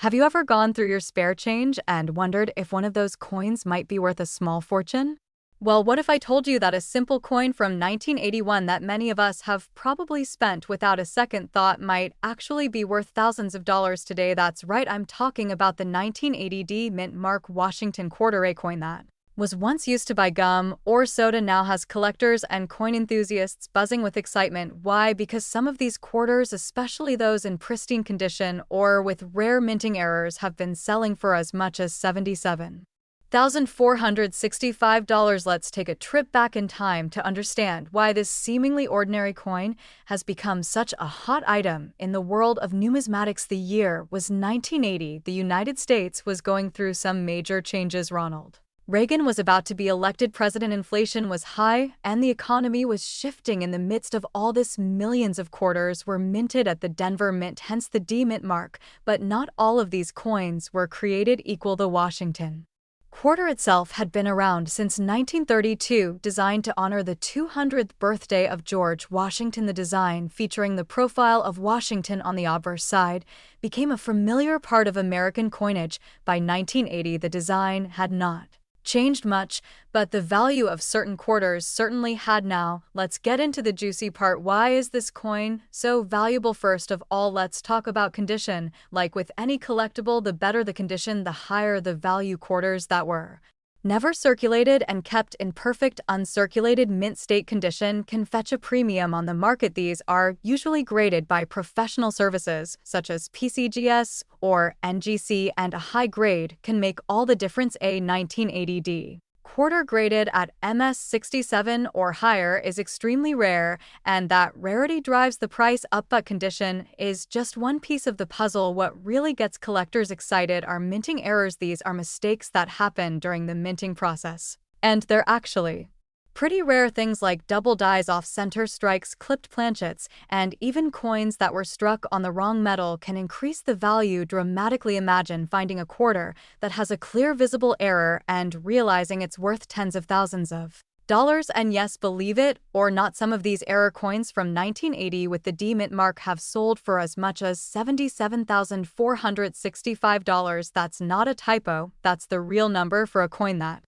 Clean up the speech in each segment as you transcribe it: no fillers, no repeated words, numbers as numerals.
Have you ever gone through your spare change and wondered if one of those coins might be worth a small fortune? Well, what if I told you that a simple coin from 1981 that many of us have probably spent without a second thought might actually be worth thousands of dollars today? That's right, I'm talking about the 1980 Mint Mark Washington Quarter coin that was once used to buy gum or soda, now has collectors and coin enthusiasts buzzing with excitement. Why? Because some of these quarters, especially those in pristine condition or with rare minting errors, have been selling for as much as $77,465. Let's take a trip back in time to understand why this seemingly ordinary coin has become such a hot item in the world of numismatics. The year was 1980. The United States was going through some major changes. Ronald Reagan was about to be elected president. Inflation was high, and the economy was shifting. In the midst of all this, millions of quarters were minted at the Denver Mint, hence the D Mint mark. But not all of these coins were created equal. The Washington Quarter itself had been around since 1932, designed to honor the 200th birthday of George Washington. The design, featuring the profile of Washington on the obverse side, became a familiar part of American coinage. By 1980, the design had not changed much, but the value of certain quarters certainly had. Now, let's get into the juicy part. Why is this coin so valuable? First of all, let's talk about condition. Like with any collectible, the better the condition, the higher the value. Quarters that were never circulated and kept in perfect, uncirculated mint state condition can fetch a premium on the market. These are usually graded by professional services, such as PCGS or NGC, and a high grade can make all the difference. A 1980 quarter graded at MS67 or higher is extremely rare, and that rarity drives the price up. But condition is just one piece of the puzzle. What really gets collectors excited are minting errors. These are mistakes that happen during the minting process, and they're actually pretty rare. Things like double dies, off-center strikes, clipped planchets, and even coins that were struck on the wrong metal can increase the value dramatically. Imagine finding a quarter that has a clear visible error and realizing it's worth tens of thousands of dollars. And yes, believe it or not, some of these error coins from 1980 with the D Mint mark have sold for as much as $77,465. That's not a typo, that's the real number for a coin that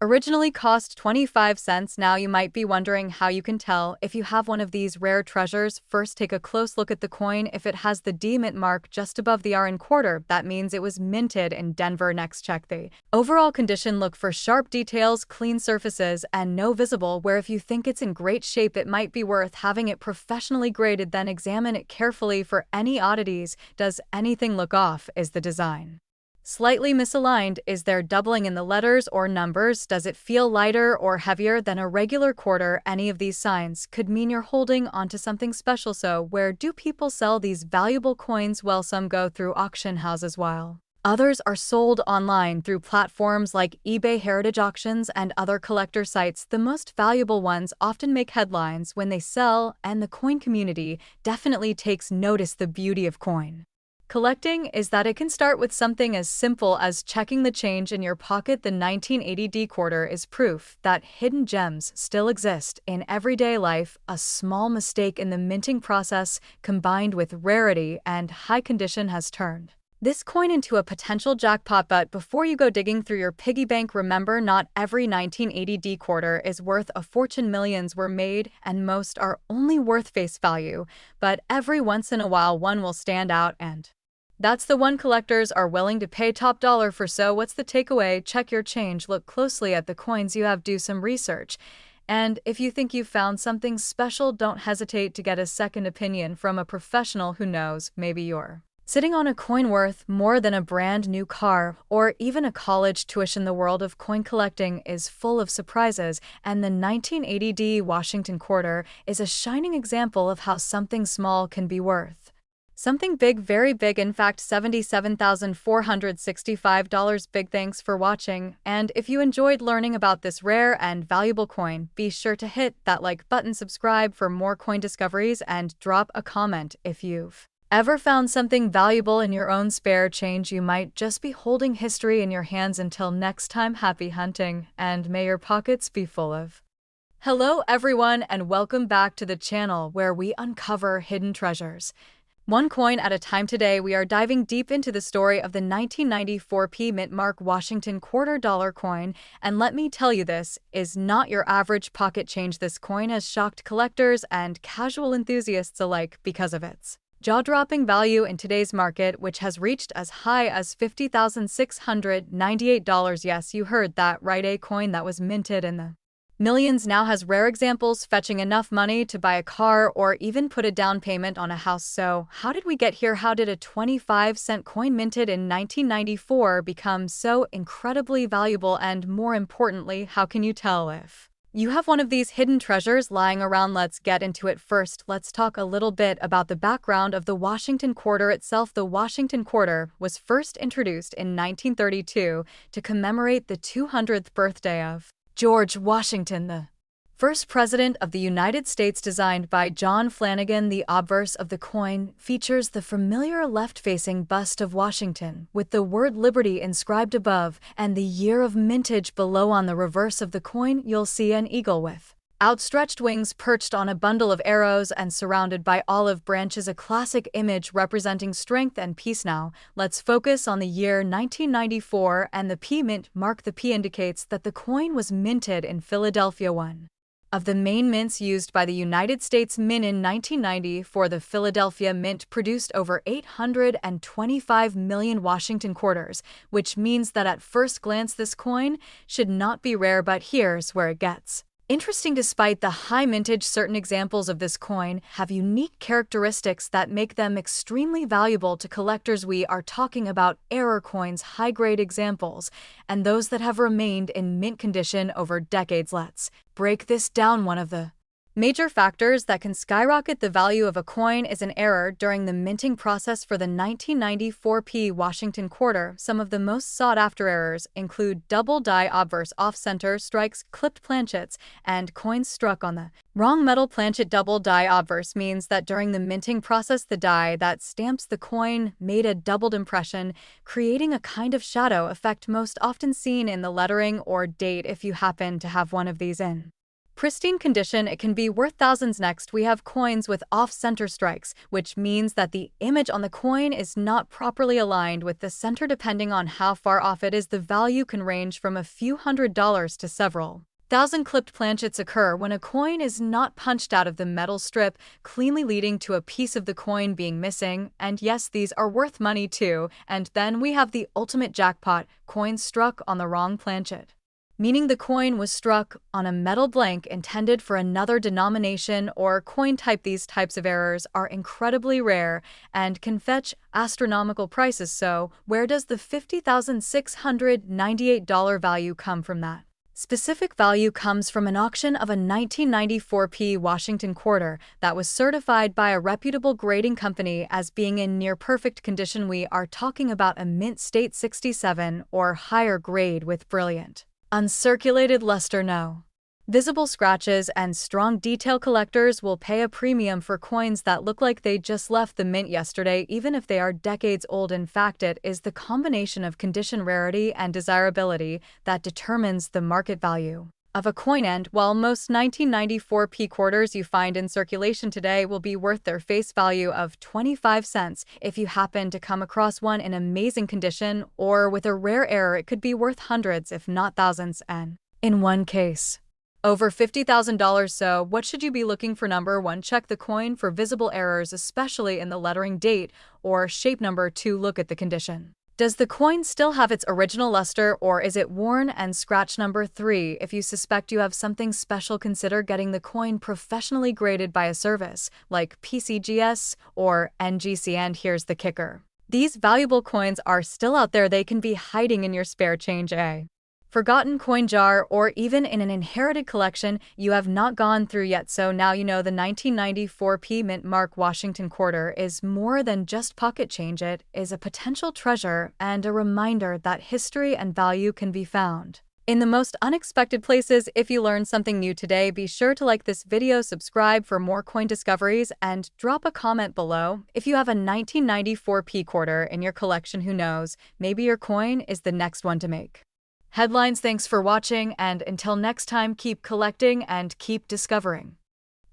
originally cost 25 cents. Now you might be wondering how you can tell if you have one of these rare treasures. First, take a close look at the coin. If it has the D Mint mark just above the R in quarter, that means it was minted in Denver. Next, check the overall condition. Look for sharp details, clean surfaces, and no visible wear. If you think it's in great shape, it might be worth having it professionally graded. Then examine it carefully for any oddities. Does anything look off? Is the design slightly misaligned? Is there doubling in the letters or numbers? Does it feel lighter or heavier than a regular quarter? Any of these signs could mean you're holding onto something special. So, where do people sell these valuable coins? Well, some go through auction houses, while others are sold online through platforms like eBay, Heritage Auctions, and other collector sites. The most valuable ones often make headlines when they sell, and the coin community definitely takes notice. The beauty of coin collecting is that it can start with something as simple as checking the change in your pocket. The 1980 quarter is proof that hidden gems still exist in everyday life. A small mistake in the minting process combined with rarity and high condition has turned this coin into a potential jackpot. But before you go digging through your piggy bank, remember, not every 1980 quarter is worth a fortune. Millions were made, and most are only worth face value. But every once in a while, one will stand out, and that's the one collectors are willing to pay top dollar for. So what's the takeaway? Check your change, look closely at the coins you have, do some research. And if you think you've found something special, don't hesitate to get a second opinion from a professional who knows. Maybe you're sitting on a coin worth more than a brand new car or even a college tuition. The world of coin collecting is full of surprises, and the 1980 Washington Quarter is a shining example of how something small can be worth something big, very big. In fact, $77,465. Big thanks for watching, and if you enjoyed learning about this rare and valuable coin, be sure to hit that like button, subscribe for more coin discoveries, and drop a comment if you've ever found something valuable in your own spare change. You might just be holding history in your hands. Until next time, happy hunting, and may your pockets be full of. Hello everyone, and welcome back to the channel where we uncover hidden treasures. One coin at a time. Today, we are diving deep into the story of the 1994p mint mark Washington quarter-dollar coin, and let me tell you, this is not your average pocket change. This coin has shocked collectors and casual enthusiasts alike because of its jaw-dropping value in today's market, which has reached as high as $50,698. Yes, you heard that right, a coin that was minted in the millions now has rare examples, fetching enough money to buy a car or even put a down payment on a house. So, how did we get here? How did a 25-cent coin minted in 1994 become so incredibly valuable? And more importantly, how can you tell if you have one of these hidden treasures lying around? Let's get into it. First, let's talk a little bit about the background of the Washington quarter itself. The Washington quarter was first introduced in 1932 to commemorate the 200th birthday of George Washington, the first president of the United States. Designed by John Flanagan, the obverse of the coin features the familiar left-facing bust of Washington, with the word Liberty inscribed above and the year of mintage below. On the reverse of the coin, you'll see an eagle with outstretched wings perched on a bundle of arrows and surrounded by olive branches, a classic image representing strength and peace. Now, let's focus on the year 1994 and the P mint mark. The P indicates that the coin was minted in Philadelphia, one of the main mints used by the United States Mint. In 1990, for the Philadelphia Mint produced over 825 million Washington quarters, which means that at first glance this coin should not be rare. But here's where it gets interesting. Despite the high mintage, certain examples of this coin have unique characteristics that make them extremely valuable to collectors. We are talking about error coins, high-grade examples, and those that have remained in mint condition over decades. Let's break this down. One of the major factors that can skyrocket the value of a coin is an error during the minting process. For the 1994p Washington quarter, some of the most sought-after errors include double die obverse, off-center strikes, clipped planchets, and coins struck on the wrong metal planchet. Double die obverse means that during the minting process, the die that stamps the coin made a doubled impression, creating a kind of shadow effect most often seen in the lettering or date. If you happen to have one of these in pristine condition, it can be worth thousands. Next, we have coins with off-center strikes, which means that the image on the coin is not properly aligned with the center. Depending on how far off it is, the value can range from a few $100s to several thousand. Clipped planchets occur when a coin is not punched out of the metal strip cleanly, leading to a piece of the coin being missing. And yes, these are worth money too. And then we have the ultimate jackpot, coins struck on the wrong planchet, meaning the coin was struck on a metal blank intended for another denomination or coin type. These types of errors are incredibly rare and can fetch astronomical prices. So, where does the $50,698 value come from? That specific value comes from an auction of a 1994p Washington quarter that was certified by a reputable grading company as being in near perfect condition. We are talking about a mint state 67 or higher grade with brilliant uncirculated luster, no visible scratches, and strong detail. Collectors will pay a premium for coins that look like they just left the mint yesterday, even if they are decades old. In fact, it is the combination of condition, rarity, and desirability that determines the market value of a coin. And while most 1994p quarters you find in circulation today will be worth their face value of 25 cents, if you happen to come across one in amazing condition or with a rare error, it could be worth hundreds if not thousands, and in one case, over $50,000. So what should you be looking for? Number 1, check the coin for visible errors, especially in the lettering, date, or shape. Number 2, look at the condition. Does the coin still have its original luster, or is it worn and scratched? Number 3, if you suspect you have something special, consider getting the coin professionally graded by a service like PCGS or NGC. And here's the kicker: these valuable coins are still out there. They can be hiding in your spare change, a forgotten coin jar, or even in an inherited collection you have not gone through yet. So now you know the 1994p mint mark Washington quarter is more than just pocket change. It is a potential treasure and a reminder that history and value can be found in the most unexpected places. If you learned something new today, be sure to like this video, subscribe for more coin discoveries, and drop a comment below. If you have a 1994p quarter in your collection, who knows, maybe your coin is the next one to make headlines. Thanks for watching, and until next time, keep collecting and keep discovering.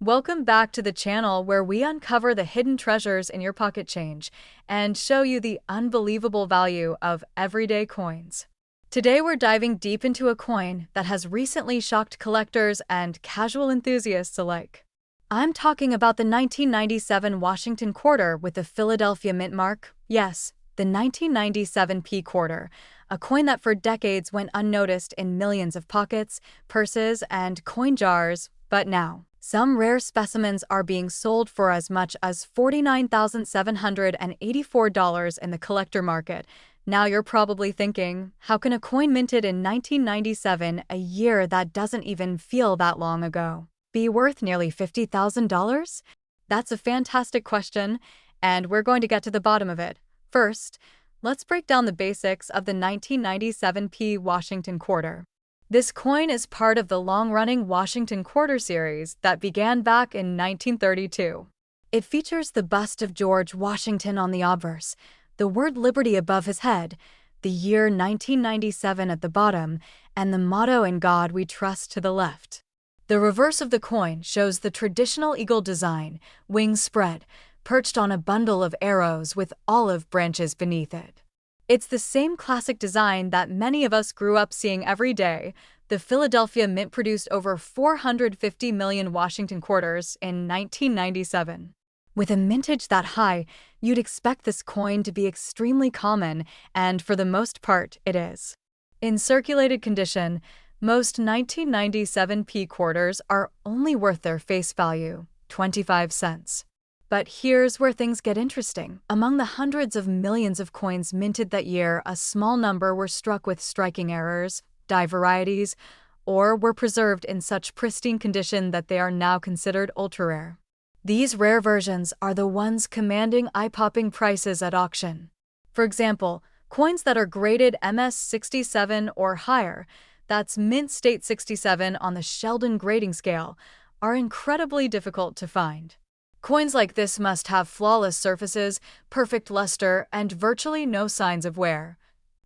Welcome back to the channel where we uncover the hidden treasures in your pocket change and show you the unbelievable value of everyday coins. Today we're diving deep into a coin that has recently shocked collectors and casual enthusiasts alike. I'm talking about the 1997 Washington Quarter with the Philadelphia Mint mark. Yes, the 1997 P Quarter, a coin that for decades went unnoticed in millions of pockets, purses, and coin jars, but now some rare specimens are being sold for as much as $49,784 in the collector market. Now you're probably thinking, how can a coin minted in 1997, a year that doesn't even feel that long ago, be worth nearly $50,000? That's a fantastic question, and we're going to get to the bottom of it. First, let's break down the basics of the 1997 P Washington Quarter. This coin is part of the long-running Washington Quarter series that began back in 1932. It features the bust of George Washington on the obverse, the word Liberty above his head, the year 1997 at the bottom, and the motto "In God We Trust" to the left. The reverse of the coin shows the traditional eagle design, wings spread, perched on a bundle of arrows with olive branches beneath it. It's the same classic design that many of us grew up seeing every day. The Philadelphia Mint produced over 450 million Washington Quarters in 1997. With a mintage that high, you'd expect this coin to be extremely common, and for the most part, it is. In circulated condition, most 1997 P Quarters are only worth their face value, 25 cents. But here's where things get interesting. Among the hundreds of millions of coins minted that year, a small number were struck with striking errors, die varieties, or were preserved in such pristine condition that they are now considered ultra-rare. These rare versions are the ones commanding eye-popping prices at auction. For example, coins that are graded MS67 or higher, that's Mint State 67 on the Sheldon grading scale, are incredibly difficult to find. Coins like this must have flawless surfaces, perfect luster, and virtually no signs of wear.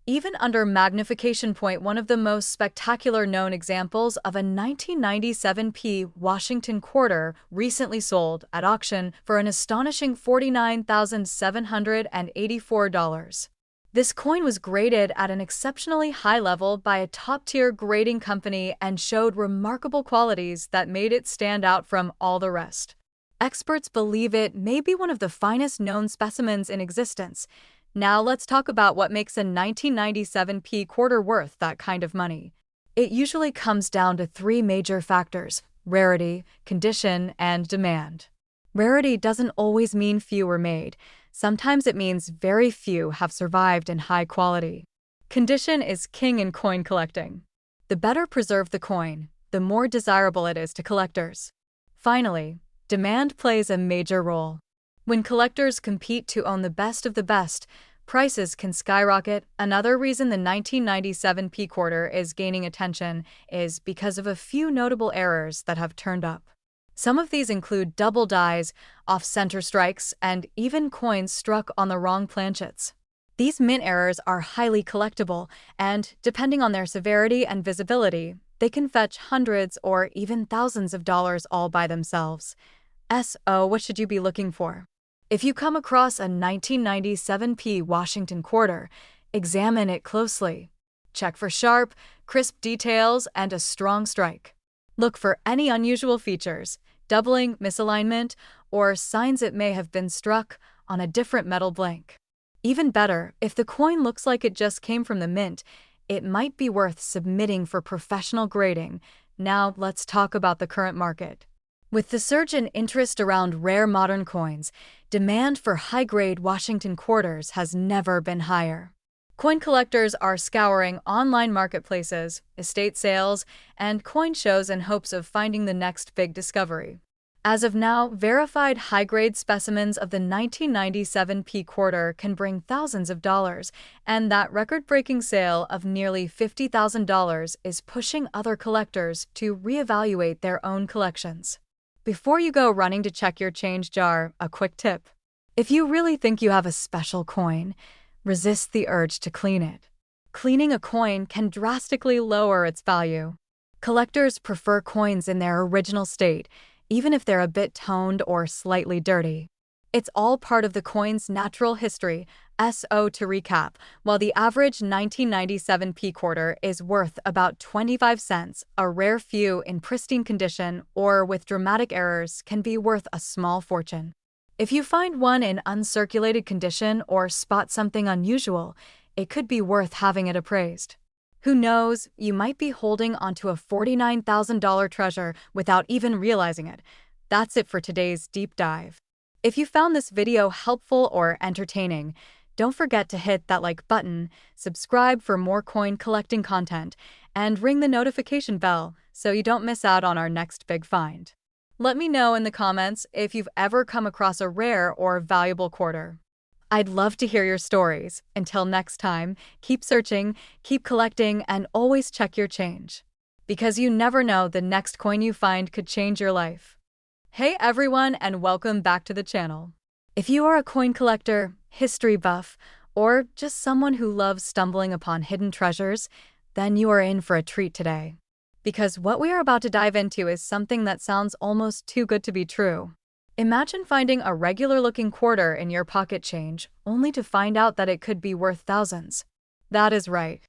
Even under magnification point, one of the most spectacular known examples of a 1997 P Washington Quarter recently sold at auction for an astonishing $49,784. This coin was graded at an exceptionally high level by a top-tier grading company and showed remarkable qualities that made it stand out from all the rest. Experts believe it may be one of the finest known specimens in existence. Now let's talk about what makes a 1997 P Quarter worth that kind of money. It usually comes down to three major factors: rarity, condition, and demand. Rarity doesn't always mean few were made. Sometimes it means very few have survived in high quality. Condition is king in coin collecting. The better preserved the coin, the more desirable it is to collectors. Finally, demand plays a major role. When collectors compete to own the best of the best, prices can skyrocket. Another reason the 1997 P Quarter is gaining attention is because of a few notable errors that have turned up. Some of these include double dies, off-center strikes, and even coins struck on the wrong planchets. These mint errors are highly collectible, and, depending on their severity and visibility, they can fetch hundreds or even thousands of dollars all by themselves. So, what should you be looking for? If you come across a 1997 P Washington Quarter, examine it closely. Check for sharp, crisp details and a strong strike. Look for any unusual features, doubling, misalignment, or signs it may have been struck on a different metal blank. Even better, if the coin looks like it just came from the mint, it might be worth submitting for professional grading. Now let's talk about the current market. With the surge in interest around rare modern coins, demand for high-grade Washington Quarters has never been higher. Coin collectors are scouring online marketplaces, estate sales, and coin shows in hopes of finding the next big discovery. As of now, verified high-grade specimens of the 1997 P Quarter can bring thousands of dollars, and that record-breaking sale of nearly $50,000 is pushing other collectors to reevaluate their own collections. Before you go running to check your change jar, a quick tip. If you really think you have a special coin, resist the urge to clean it. Cleaning a coin can drastically lower its value. Collectors prefer coins in their original state, even if they're a bit toned or slightly dirty. It's all part of the coin's natural history. So to recap, while the average 1997 P quarter is worth about 25 cents, a rare few in pristine condition or with dramatic errors can be worth a small fortune. If you find one in uncirculated condition or spot something unusual, it could be worth having it appraised. Who knows, you might be holding onto a $49,000 treasure without even realizing it. That's it for today's deep dive. If you found this video helpful or entertaining, don't forget to hit that like button, subscribe for more coin collecting content, and ring the notification bell so you don't miss out on our next big find. Let me know in the comments if you've ever come across a rare or valuable quarter. I'd love to hear your stories. Until next time, keep searching, keep collecting, and always check your change. Because you never know, the next coin you find could change your life. Hey everyone, and welcome back to the channel. If you are a coin collector, history buff, or just someone who loves stumbling upon hidden treasures, then you are in for a treat today. Because what we are about to dive into is something that sounds almost too good to be true. Imagine finding a regular-looking quarter in your pocket change, only to find out that it could be worth thousands. That is right.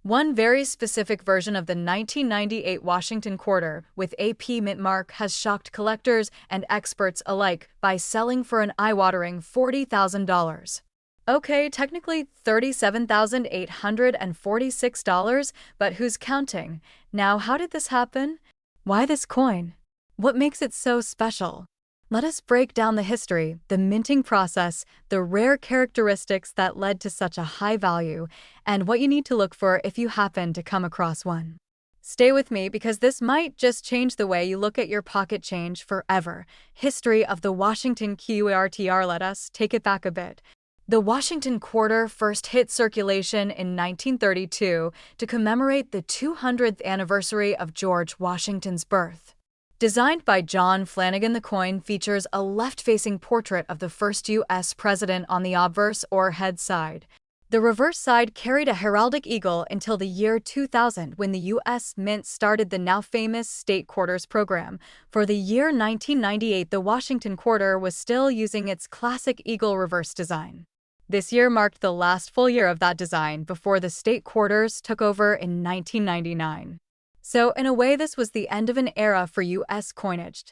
One very specific version of the 1998 Washington quarter with AP mint mark has shocked collectors and experts alike by selling for an eye-watering $40,000. Okay, technically $37,846, but who's counting? Now, how did this happen? Why this coin? What makes it so special? Let us break down the history, the minting process, the rare characteristics that led to such a high value, and what you need to look for if you happen to come across one. Stay with me because this might just change the way you look at your pocket change forever. History of the Washington QRTR. Let us take it back a bit. The Washington quarter first hit circulation in 1932 to commemorate the 200th anniversary of George Washington's birth. Designed by John Flanagan, the coin features a left-facing portrait of the first U.S. president on the obverse or head side. The reverse side carried a heraldic eagle until the year 2000 when the U.S. Mint started the now famous State Quarters program. For the year 1998, the Washington quarter was still using its classic eagle reverse design. This year marked the last full year of that design before the State Quarters took over in 1999. So, in a way, this was the end of an era for U.S. coinage.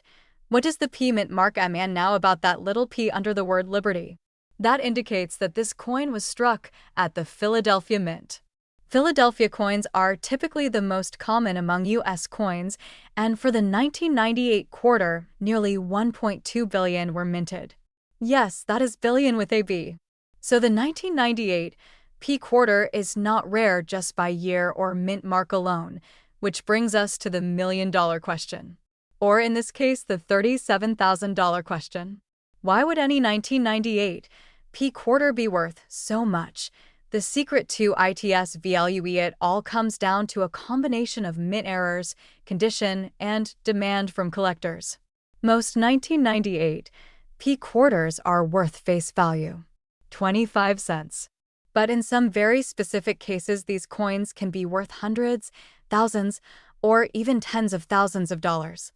What does the P mint mark mean now about that little p under the word Liberty? That indicates that this coin was struck at the Philadelphia Mint. Philadelphia coins are typically the most common among U.S. coins, and for the 1998 quarter, nearly 1.2 billion were minted. Yes, that is billion with a B. So the 1998 P quarter is not rare just by year or mint mark alone. Which brings us to the million-dollar question. Or in this case, the $37,000 question. Why would any 1998 P quarter be worth so much? The secret to its value, it all comes down to a combination of mint errors, condition, and demand from collectors. Most 1998 P quarters are worth face value, 25 cents. But in some very specific cases, these coins can be worth hundreds, thousands, or even tens of thousands of dollars.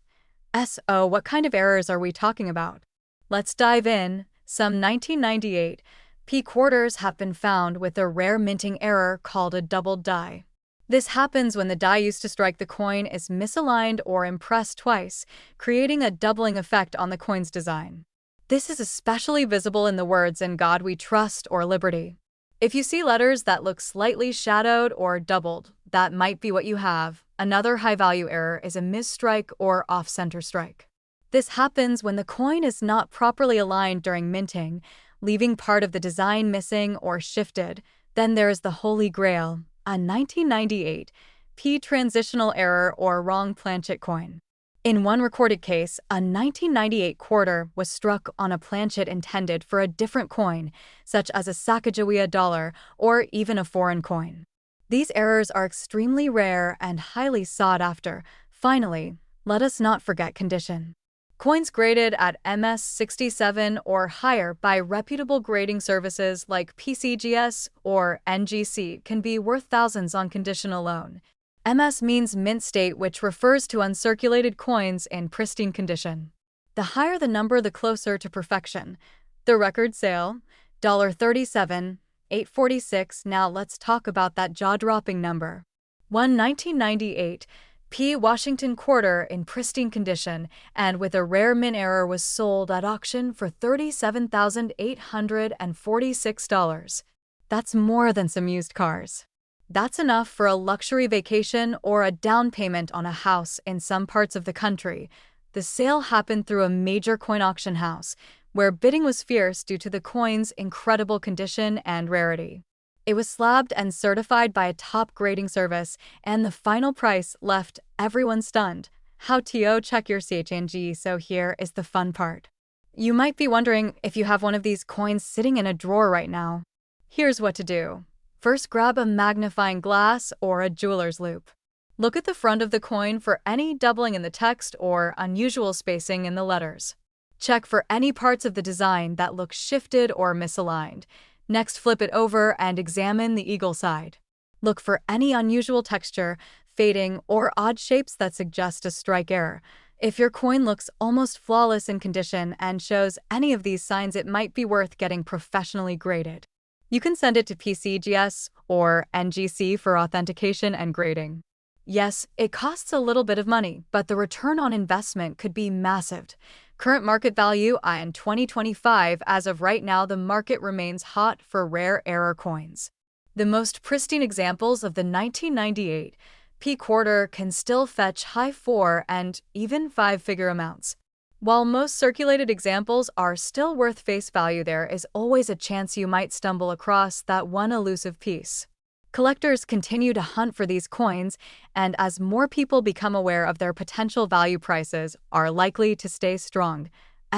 So, what kind of errors are we talking about? Let's dive in. Some 1998 P quarters have been found with a rare minting error called a doubled die. This happens when the die used to strike the coin is misaligned or impressed twice, creating a doubling effect on the coin's design. This is especially visible in the words "In God We Trust" or "Liberty." If you see letters that look slightly shadowed or doubled, that might be what you have. Another high-value error is a misstrike or off-center strike. This happens when the coin is not properly aligned during minting, leaving part of the design missing or shifted. Then there is the Holy Grail, a 1998 P transitional error or wrong planchet coin. In one recorded case, a 1998 quarter was struck on a planchet intended for a different coin, such as a Sacagawea dollar or even a foreign coin. These errors are extremely rare and highly sought after. Finally, let us not forget condition. Coins graded at MS67 or higher by reputable grading services like PCGS or NGC can be worth thousands on condition alone. MS means mint state, which refers to uncirculated coins in pristine condition. The higher the number, the closer to perfection. The record sale, $37,846. Now let's talk about that jaw-dropping number. 1998 P. Washington quarter in pristine condition and with a rare mint error was sold at auction for $37,846. That's more than some used cars. That's enough for a luxury vacation or a down payment on a house in some parts of the country. The sale happened through a major coin auction house, where bidding was fierce due to the coin's incredible condition and rarity. It was slabbed and certified by a top grading service, and the final price left everyone stunned. How to check your CHNG, so here is the fun part. You might be wondering if you have one of these coins sitting in a drawer right now. Here's what to do. First, grab a magnifying glass or a jeweler's loupe. Look at the front of the coin for any doubling in the text or unusual spacing in the letters. Check for any parts of the design that look shifted or misaligned. Next, flip it over and examine the eagle side. Look for any unusual texture, fading, or odd shapes that suggest a strike error. If your coin looks almost flawless in condition and shows any of these signs, it might be worth getting professionally graded. You can send it to PCGS or NGC for authentication and grading. Yes, it costs a little bit of money, but the return on investment could be massive. Current market value in 2025, as of right now, the market remains hot for rare error coins. The most pristine examples of the 1998 P quarter can still fetch high 4 and even 5-figure amounts. While most circulated examples are still worth face value, there is always a chance you might stumble across that one elusive piece. Collectors continue to hunt for these coins, and as more people become aware of their potential value, prices are likely to stay strong.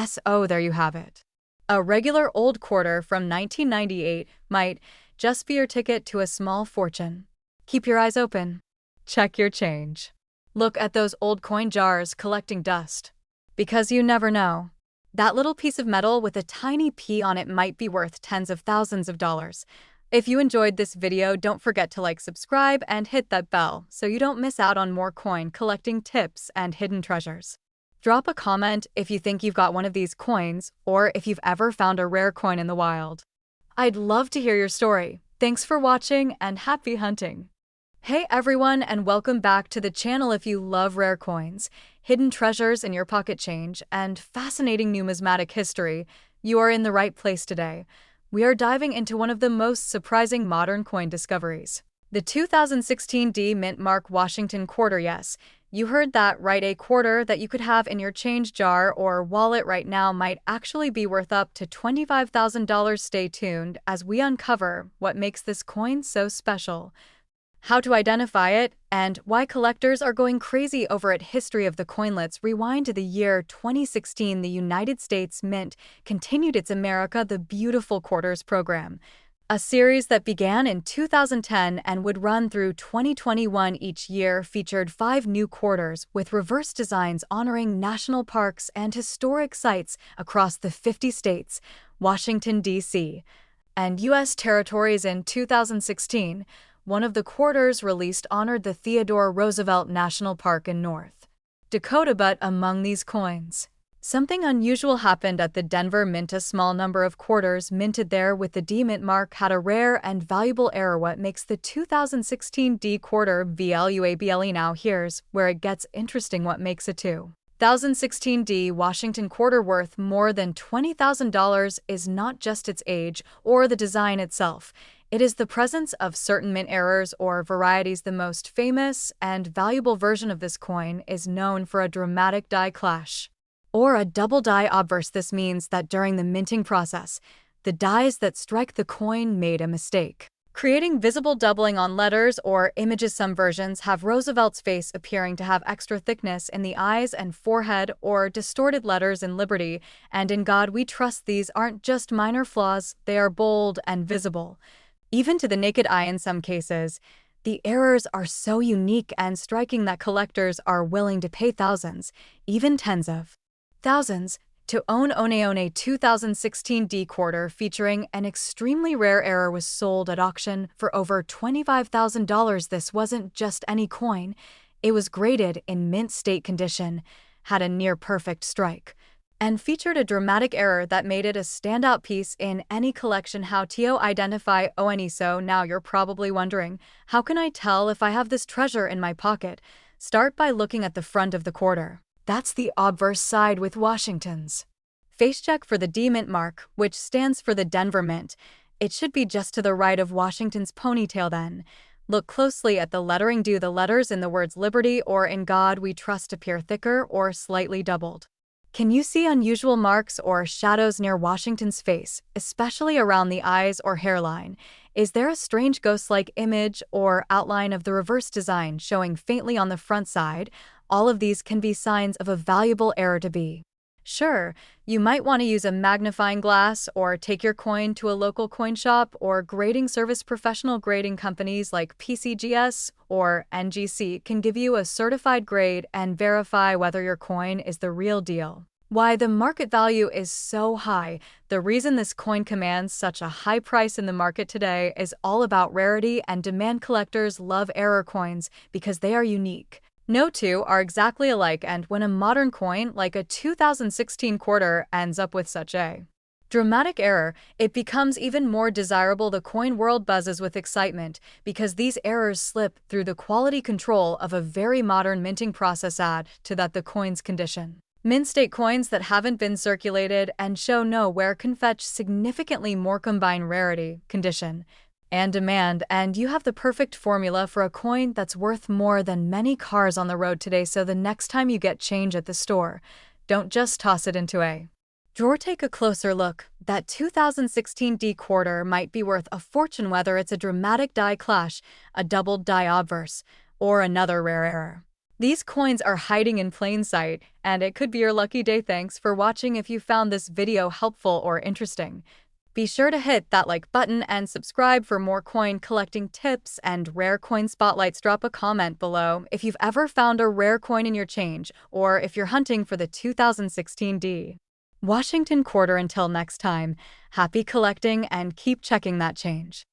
So there you have it. A regular old quarter from 1998 might just be your ticket to a small fortune. Keep your eyes open. Check your change. Look at those old coin jars collecting dust. Because you never know. That little piece of metal with a tiny P on it might be worth tens of thousands of dollars. If you enjoyed this video, don't forget to like, subscribe, and hit that bell so you don't miss out on more coin collecting tips and hidden treasures. Drop a comment if you think you've got one of these coins or if you've ever found a rare coin in the wild. I'd love to hear your story. Thanks for watching and happy hunting. Hey everyone, and welcome back to the channel. If you love rare coins, hidden treasures in your pocket change, and fascinating numismatic history, you are in the right place today. We are diving into one of the most surprising modern coin discoveries. The 2016 D Mint Mark Washington quarter. Yes, you heard that right, a quarter that you could have in your change jar or wallet right now might actually be worth up to $25,000. Stay tuned as we uncover what makes this coin so special, how to identify it, and why collectors are going crazy over it. History of the coin. Let's rewind to the year 2016. The United States Mint continued its America the Beautiful Quarters program, a series that began in 2010 and would run through 2021. Each year featured 5 new quarters with reverse designs honoring national parks and historic sites across the 50 states, Washington, D.C., and U.S. territories. In 2016, one of the quarters released honored the Theodore Roosevelt National Park in North Dakota. But among these coins, something unusual happened at the Denver Mint. A small number of quarters minted there with the D Mint mark had a rare and valuable error. What makes the 2016 D quarter valuable? Now here's where it gets interesting. What makes a 2016 D Washington quarter worth more than $20,000 is not just its age or the design itself. It is the presence of certain mint errors or varieties. The most famous and valuable version of this coin is known for a dramatic die clash, or a double die obverse. This means that during the minting process, the dies that strike the coin made a mistake, creating visible doubling on letters or images. Some versions have Roosevelt's face appearing to have extra thickness in the eyes and forehead, or distorted letters in Liberty and In God We Trust. These aren't just minor flaws, they are bold and visible, even to the naked eye. In some cases, the errors are so unique and striking that collectors are willing to pay thousands, even tens of thousands, to own a 2016 D quarter featuring an extremely rare error was sold at auction for over $25,000. This wasn't just any coin. It was graded in mint state condition, had a near-perfect strike, and featured a dramatic error that made it a standout piece in any collection. How to identify one. So now you're probably wondering, how can I tell if I have this treasure in my pocket? Start by looking at the front of the quarter. That's the obverse side with Washington's. Face check for the D Mint mark, which stands for the Denver Mint. It should be just to the right of Washington's ponytail then. Look closely at the lettering. Do the letters in the words Liberty or In God We Trust appear thicker or slightly doubled? Can you see unusual marks or shadows near Washington's face, especially around the eyes or hairline? Is there a strange ghost-like image or outline of the reverse design showing faintly on the front side? All of these can be signs of a valuable error to be sure. You might want to use a magnifying glass or take your coin to a local coin shop or grading service. Professional grading companies like PCGS or NGC can give you a certified grade and verify whether your coin is the real deal. Why the market value is so high. The reason this coin commands such a high price in the market today is all about rarity and demand. Collectors love error coins because they are unique. No two are exactly alike, and when a modern coin, like a 2016 quarter, ends up with such a dramatic error, it becomes even more desirable. The coin world buzzes with excitement because these errors slip through the quality control of a very modern minting process. Add to that the coin's condition. Mint state coins that haven't been circulated and show no wear can fetch significantly more. Combine rarity, condition, and demand, and you have the perfect formula for a coin that's worth more than many cars on the road today. So the next time you get change at the store, don't just toss it into a drawer. Take a closer look. That 2016 D quarter might be worth a fortune, whether it's a dramatic die clash, a doubled die obverse, or another rare error. These coins are hiding in plain sight, and it could be your lucky day. Thanks for watching. If you found this video helpful or interesting, be sure to hit that like button and subscribe for more coin collecting tips and rare coin spotlights. Drop a comment below if you've ever found a rare coin in your change, or if you're hunting for the 2016 D Washington quarter. Until next time, happy collecting and keep checking that change.